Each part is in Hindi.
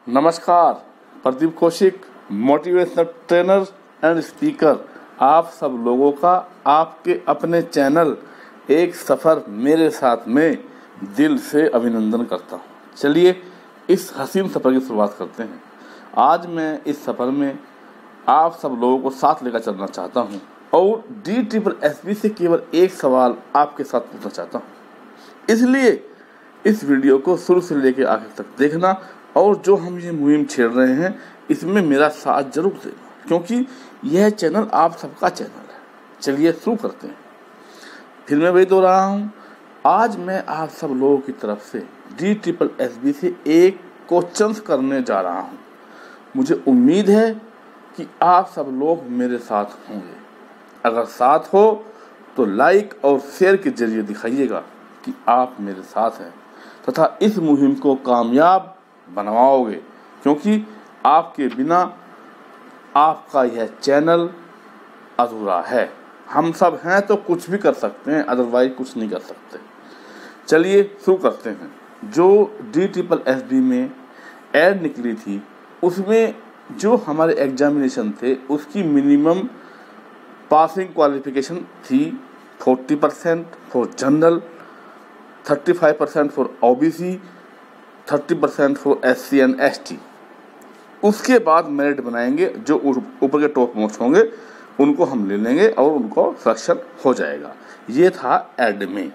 नमस्कार, Pradeep Kaushik, motivational trainer and speaker. आप सब लोगों का आपके अपने चैनल एक सफ़र मेरे साथ में दिल से अभिनंदन करता हूँ। चलिए इस हसीन सफ़र की शुरुआत करते हैं। आज मैं इस सफ़र में आप सब लोगों को साथ लेकर चलना चाहता हूँ और DSSB से केवल एक सवाल आपके साथ पूछना चाहता हूँ। इसलिए इस वीडियो को शुरू से लेकर आखिर तक देखना और जो हम ये मुहिम छेड़ रहे हैं इसमें मेरा साथ जरूर देना, क्योंकि यह चैनल आप सबका चैनल है। चलिए शुरू करते हैं। फिर मैं वही दोहरा रहा हूँ, आज मैं आप सब लोगों की तरफ से DSSB से एक क्वेश्चन करने जा रहा हूँ। मुझे उम्मीद है कि आप सब लोग मेरे साथ होंगे। अगर साथ हो तो लाइक और शेयर के जरिए दिखाइएगा कि आप मेरे साथ हैं तथा इस मुहिम को कामयाब बनवाओगे, क्योंकि आपके बिना आपका यह चैनल अधूरा है। हम सब हैं तो कुछ भी कर सकते हैं, अदरवाइज कुछ नहीं कर सकते। चलिए शुरू करते हैं। जो DSSB में ऐड निकली थी उसमें जो हमारे एग्जामिनेशन थे उसकी मिनिमम पासिंग क्वालिफिकेशन थी 40% for general, 35% for OBC, 30% for SC and ST। उसके बाद मेरिट बनाएंगे, जो ऊपर के टॉप मोस्ट होंगे उनको हम ले लेंगे और उनको सिलेक्शन हो जाएगा। ये था ऐड में।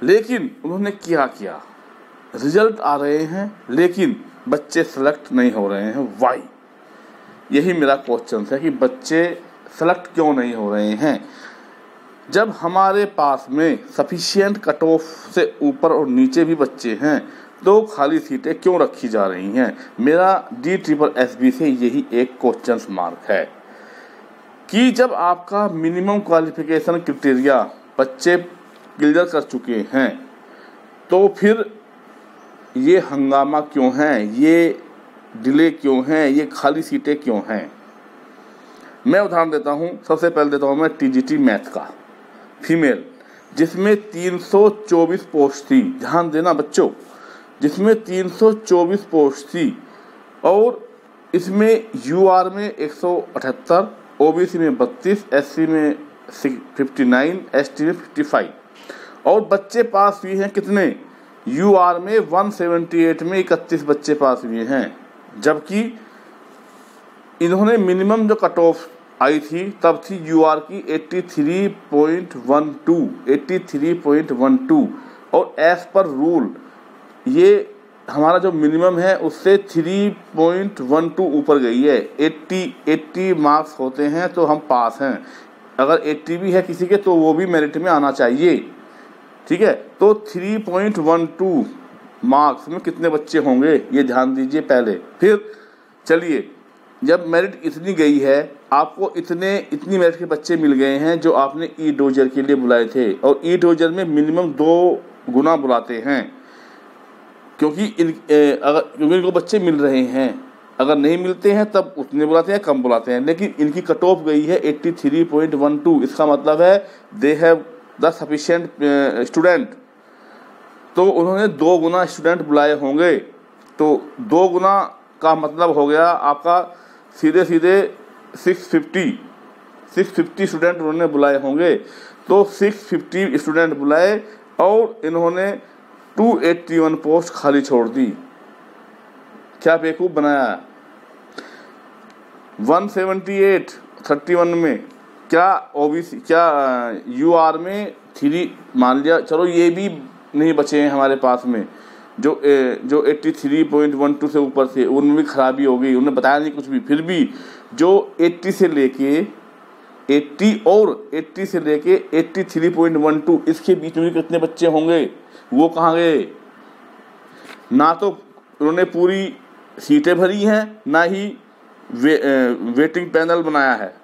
लेकिन उन्होंने क्या किया, रिजल्ट आ रहे हैं लेकिन बच्चे सेलेक्ट नहीं हो रहे हैं। वाई? यही मेरा क्वेश्चन है कि बच्चे सेलेक्ट क्यों नहीं हो रहे हैं। जब हमारे पास में सफिशिएंट कट ऑफ से ऊपर और नीचे भी बच्चे हैं तो खाली सीटें क्यों रखी जा रही हैं। मेरा DSSB से यही एक क्वेश्चन मार्क है कि जब आपका मिनिमम क्वालिफिकेशन क्राइटेरिया बच्चे क्लियर कर चुके हैं तो फिर ये हंगामा क्यों है, ये डिले क्यों है, ये खाली सीटें क्यों हैं। मैं उदाहरण देता हूँ। सबसे पहले देता हूँ मैं TGT मैथ का फीमेल, जिसमें 324 पोस्ट थी। ध्यान देना बच्चों, जिसमें 324 पोस्ट थी और इसमें UR में 178, OBC में 32, SC में 59, ST में 55 और बच्चे पास हुए हैं कितने। UR में 178 में 31 बच्चे पास हुए हैं, जबकि इन्होंने मिनिमम जो कट ऑफ आई थी तब थी UR की 83.12 और एज पर रूल ये हमारा जो मिनिमम है उससे 3.12 ऊपर गई है। 80 मार्क्स होते हैं तो हम पास हैं। अगर 80 भी है किसी के तो वो भी मेरिट में आना चाहिए, ठीक है। तो 3.12 मार्क्स में कितने बच्चे होंगे ये ध्यान दीजिए पहले। फिर चलिए, जब मेरिट इतनी गई है, आपको इतनी मेरिट के बच्चे मिल गए हैं जो आपने E-डोजर के लिए बुलाए थे, और E-डोजर में मिनिमम 2 गुना बुलाते हैं, क्योंकि इनको बच्चे मिल रहे हैं। अगर नहीं मिलते हैं तब उतने बुलाते हैं, कम बुलाते हैं। लेकिन इनकी कट ऑफ गई है 83.12। इसका मतलब है they have the sufficient student. तो उन्होंने 2 गुना स्टूडेंट बुलाए होंगे। तो 2 गुना का मतलब हो गया आपका सीधे 650 स्टूडेंट उन्होंने बुलाए होंगे। तो 650 स्टूडेंट बुलाए और इन्होंने 281 पोस्ट खाली छोड़ दी। क्या बेवकूफ़ बनाया। 178 31 में क्या OBC क्या UR में 3 मान लिया, चलो ये भी नहीं बचे हैं हमारे पास में। जो 83.12 से ऊपर थे उनमें भी खराबी हो गई, उन्होंने बताया नहीं कुछ भी। फिर भी जो 80 से लेके 83.12 इसके बीच में कितने बच्चे होंगे, वो कहाँ गए। ना तो उन्होंने पूरी सीटें भरी हैं, ना ही वेटिंग पैनल बनाया है।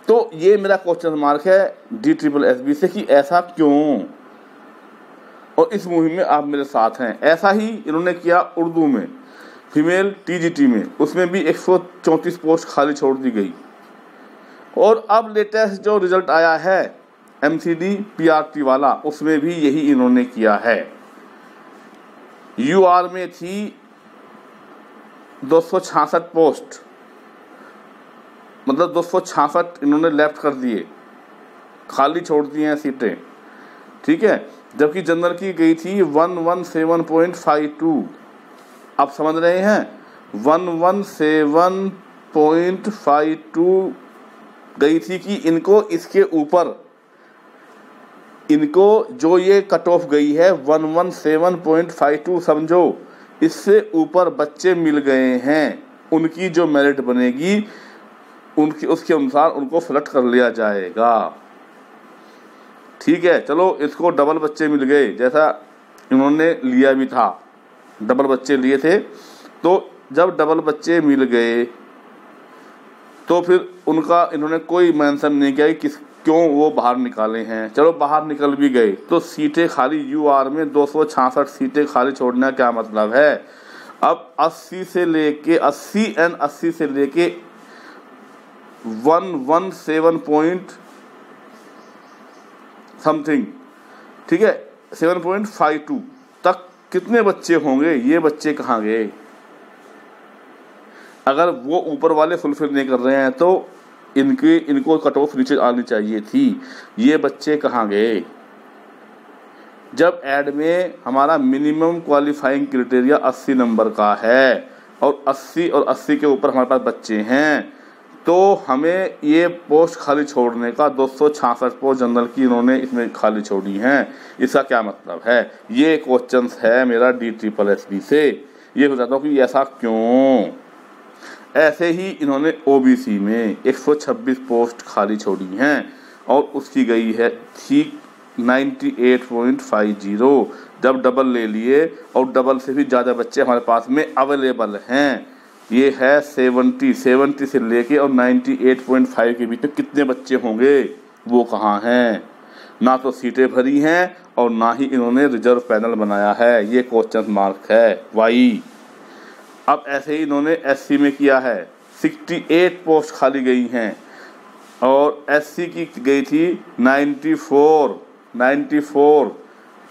तो ये मेरा क्वेश्चन मार्क है DSSB से कि ऐसा क्यों। और इस मुहिम में आप मेरे साथ हैं। ऐसा ही इन्होंने किया उर्दू में, फीमेल TGT में, उसमें भी 134 पोस्ट खाली छोड़ दी गई। और अब लेटेस्ट जो रिजल्ट आया है MCD PRT वाला, उसमें भी यही इन्होंने किया है। UR में थी 266 पोस्ट, मतलब 266 इन्होंने लेफ्ट कर दिए, खाली छोड़ दिए हैं सीटें, ठीक है। जबकि जनरल की गई थी 117.52। आप समझ रहे हैं, 117.52 गई थी कि इनको इसके ऊपर, इनको जो ये कट ऑफ गई है 117.52 समझो, इससे ऊपर बच्चे मिल गए हैं, उनकी जो मेरिट बनेगी उनकी उसके अनुसार उनको सेलेक्ट कर लिया जाएगा, ठीक है। चलो इसको डबल बच्चे मिल गए, जैसा इन्होंने लिया भी था, डबल बच्चे लिए थे। तो जब डबल बच्चे मिल गए तो फिर उनका इन्होंने कोई मेंशन नहीं किया कि क्यों वो बाहर निकाले हैं। चलो बाहर निकल भी गए तो सीटें खाली, यूआर में 266 सीटें खाली छोड़ने का क्या मतलब है। अब 80 से लेके 80 से लेके 117 पॉइंट समथिंग, ठीक है, 7.52 तक कितने बच्चे होंगे, ये बच्चे कहाँ गए। अगर वो ऊपर वाले फुलफिल नहीं कर रहे हैं तो इनको कट ऑफ नीचे आनी चाहिए थी, ये बच्चे कहाँ गए। जब ऐड में हमारा मिनिमम क्वालिफाइंग क्राइटेरिया 80 नंबर का है और 80 के ऊपर हमारे पास बच्चे हैं, तो हमें ये पोस्ट खाली छोड़ने का 266 पोस्ट जनरल की इन्होंने इसमें खाली छोड़ी हैं। इसका क्या मतलब है, ये क्वेश्चन है मेरा DSSB से। ये बताता हूँ कि ऐसा क्यों। ऐसे ही इन्होंने OBC में 126 पोस्ट खाली छोड़ी हैं और उसकी गई है थी 98.50। जब डबल ले लिए और डबल से भी ज़्यादा बच्चे हमारे पास में अवेलेबल हैं, ये है 70 से लेके और 98.5 के बीच में कितने बच्चे होंगे, वो कहाँ हैं। ना तो सीटें भरी हैं और ना ही इन्होंने रिजर्व पैनल बनाया है, ये क्वेश्चन मार्क है वाई। अब ऐसे ही इन्होंने SC में किया है, 68 पोस्ट खाली गई हैं और SC की गई थी 94।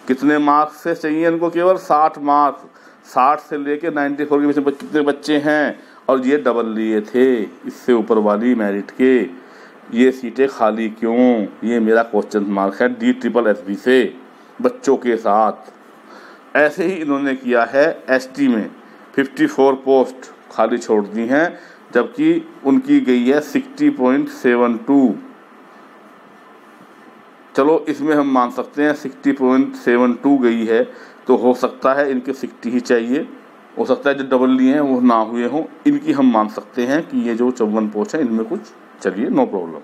कितने मार्क्स से चाहिए इनको, केवल 60 मार्क्स। 60 से लेके 94 के बीच में कितने बच्चे हैं, और ये डबल लिए थे इससे ऊपर वाली मेरिट के। ये सीटें खाली क्यों, ये मेरा क्वेश्चन मार्क है DSSB से बच्चों के साथ। ऐसे ही इन्होंने किया है ST में, 54 पोस्ट खाली छोड़ दी हैं, जबकि उनकी गई है 60.72। चलो इसमें हम मान सकते हैं 60.72 गई है, तो हो सकता है इनके 60 ही चाहिए, हो सकता है जो डबल लिए हैं वो ना हुए हों, इनकी हम मान सकते हैं कि ये जो 54 पोस्ट हैं इनमें कुछ, चलिए नो प्रॉब्लम।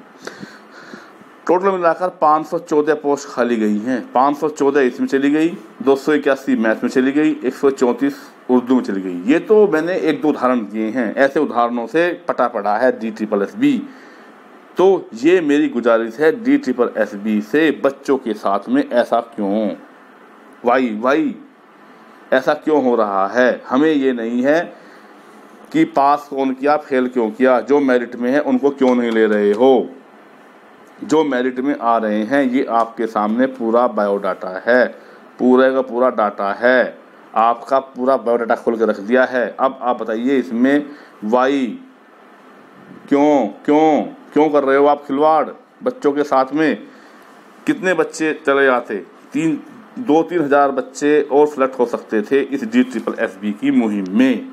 टोटल मिलाकर 514 पोस्ट खाली गई हैं। 514 इसमें चली गई, 281 मैथ में चली गई, 134 उर्दू में चली गई। ये तो मैंने 1-2 उदाहरण दिए हैं, ऐसे उदाहरणों से पटा पड़ा है DSSB। तो ये मेरी गुजारिश है DSSB से, बच्चों के साथ में ऐसा क्यों, वाई ऐसा क्यों हो रहा है। हमें ये नहीं है कि पास कौन किया, फेल क्यों किया, जो मेरिट में है उनको क्यों नहीं ले रहे हो। जो मेरिट में आ रहे हैं ये आपके सामने पूरा बायोडाटा है, पूरे का पूरा डाटा है, आपका पूरा बायोडाटा खोल के रख दिया है। अब आप बताइए इसमें वाई क्यों कर रहे हो आप खिलवाड़ बच्चों के साथ में। कितने बच्चे चले जाते, 2-3 हज़ार बच्चे और सिलेक्ट हो सकते थे इस DSSB की मुहिम में,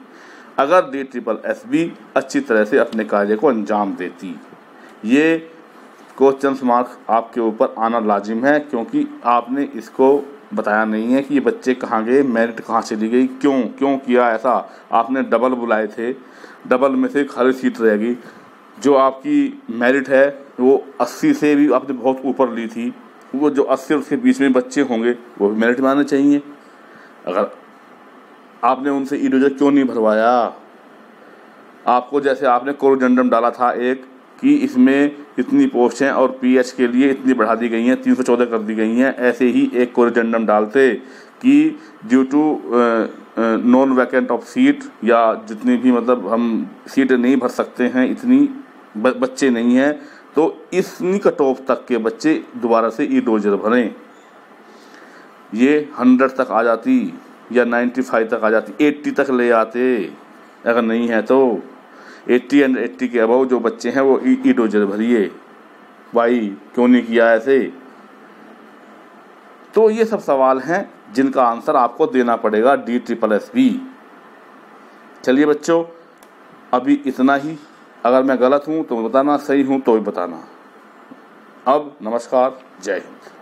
अगर DSSB अच्छी तरह से अपने कार्य को अंजाम देती। ये क्वेश्चन मार्क आपके ऊपर आना लाजिम है, क्योंकि आपने इसको बताया नहीं है कि ये बच्चे कहाँ गए, मेरिट कहाँ चली गई, क्यों किया ऐसा। आपने डबल बुलाए थे, डबल में से खाली सीट रहेगी, जो आपकी मेरिट है वो 80 से भी आपने बहुत ऊपर ली थी, वो जो 80 और उसके बीच में बच्चे होंगे वो भी मेरिट में आने चाहिए। अगर आपने उनसे ईडोजर क्यों नहीं भरवाया, आपको जैसे आपने कोरोजेंडम डाला था एक कि इसमें इतनी पोस्ट हैं और PH के लिए इतनी बढ़ा दी गई हैं, 314 कर दी गई हैं, ऐसे ही एक कोरोजेंडम डालते कि due to non vacant of seat, या जितनी भी मतलब हम सीट नहीं भर सकते हैं, इतनी बच्चे नहीं हैं, तो इतनी कट ऑफ तक के बच्चे दोबारा से ईडोजर भरें। ये 100 तक आ जाती या 95 तक आ जाती, 80 तक ले आते, अगर नहीं है तो 80 एंड 80 के अबव जो बच्चे हैं वो ई डोजर भरिए। भाई क्यों नहीं किया ऐसे? तो ये सब सवाल हैं जिनका आंसर आपको देना पड़ेगा DSSB। चलिए बच्चों, अभी इतना ही। अगर मैं गलत हूँ तो बताना, सही हूँ तो भी बताना। अब नमस्कार, जय हिंद।